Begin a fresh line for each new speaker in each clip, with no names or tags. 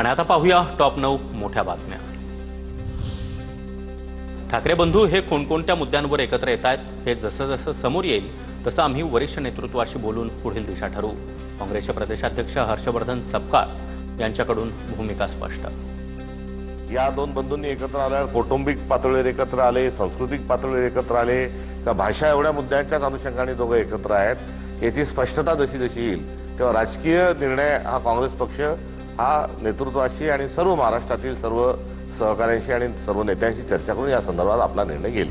आणि आता पाहूया टॉप 9 मोठ्या बातम्या। ठाकरे बंधू हे कोणकोणत्या मुद्द्यांवर एकत्र येत आहेत हे जसं समोर येईल तसं आम्ही वरिष्ठ नेतृत्वाशी बोलून पुढील दिशा ठरवू। काँग्रेसचे प्रदेशाध्यक्ष हर्षवर्धन सपकाळ यांच्याकडून भूमिका स्पष्ट।
या दोन बंधूंनी एकत्र आल्यावर कौटुंबिक पातळीवर एकत्र आले, सांस्कृतिक पातळीवर एकत्र आले का भाषा एवढ्या मुद्द्यांच्याच अनुषंगाने दोघं एकत्र आहेत याची स्पष्टता जशी जशी येईल तेव्हा राजकीय निर्णय हा काँग्रेस पक्ष हा नेतृत्वाशी आणि सर्व महाराष्ट्रातील सर्व सहकाऱ्यांशी आणि सर्व नेत्यांशी चर्चा करून या संदर्भात आपला निर्णय घेईल।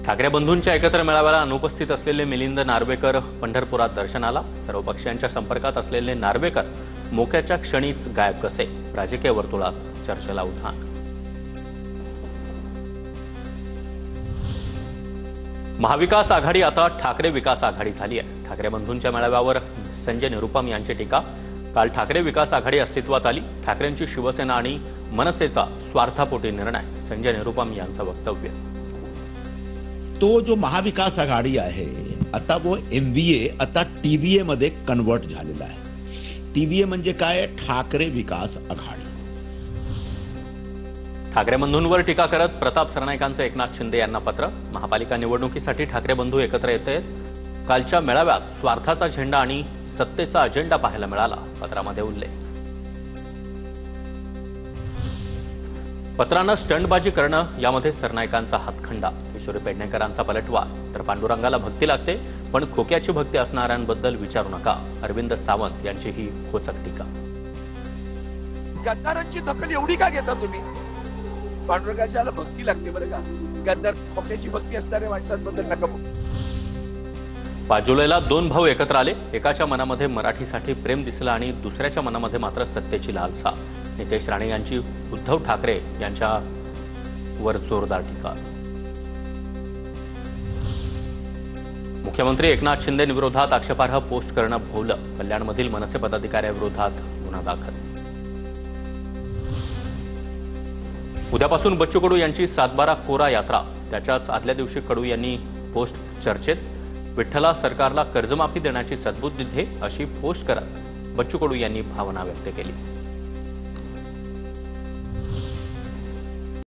ठाकरे बंधूंच्या एकत्र मेळाव्याला अनुपस्थित असलेले मिलिंद नार्वेकर पंढरपुरात दर्शनाला। सर्व पक्षांच्या संपर्कात असलेले नार्वेकर मोक्याच्या क्षणीच गायब कसे, राजकीय वर्तुळात चर्चेला उधाण। महाविकास आघाडी आता ठाकरे विकास आघाडी झाली आहे। ठाकरे बंधूंच्या मेळाव्यावर संजय निरुपम यांची टीका। काल ठाकरे विकास आघाडी अस्तित्वात आली, ठाकरेंची शिवसेना आणि मनसेचा स्वार्थापोटी निर्णय, संजय निरुपम यांचं वक्तव्य।
तो जो महाविकास आघाडी आहे आता वो MVA आता TVA मध्ये कन्वर्ट झालेला आहे। TVA म्हणजे काय? ठाकरे विकास आघाडी।
ठाकरे बंधूंवर टीका करत प्रताप सरनाईकांचं एकनाथ शिंदे यांना पत्र। महापालिका निवडणुकीसाठी ठाकरे बंधू एकत्र येत आहेत। कालच्या मेळाव्यात स्वार्थाचा झेंडा आणि सत्तेचा अजेंडा पाहायला मिळाला, पत्रामध्ये उल्लेख। पत्रानं स्टंटबाजी करणं यामध्ये सरनाईकांचा हातखंडा। किशोरी पेडणेकरांचा पलटवार तर पांडुरंगाला भक्ती लागते पण खोक्याची भक्ती असणाऱ्यांबद्दल विचारू नका, अरविंद सावंत यांची ही खोचक टीका।
गद्दारांची दखल एवढी का घेता तुम्ही? पांडुरंगाच्या भक्ती लागते बरं का, गद्दार खोक्याची भक्ती असणाऱ्या माणसांबद्दल नका बोलू।
5 जुलैला 2 भाऊ एकत्र आले। एकाच्या मनामध्ये मराठीसाठी प्रेम दिसलं आणि दुसऱ्याच्या मनामध्ये मात्र सत्तेची लालसा। नितेश राणे यांची उद्धव ठाकरे यांच्यावर जोरदार टीका। मुख्यमंत्री एकनाथ शिंदेंविरोधात आक्षेपार्ह पोस्ट करणं भोवलं, कल्याणमधील मनसे पदाधिकाऱ्याविरोधात गुन्हा दाखल। उद्यापासून बच्चू कडू यांची 7/12 कोरा यात्रा। त्याच्याच आदल्या दिवशी कडू यांनी पोस्ट चर्चेत विठ्ठला सरकारला कर्जमाफी देण्याची सद्बुद्धी दे अशी पोस्ट करत बच्चू कडू यांनी भावना व्यक्त केली।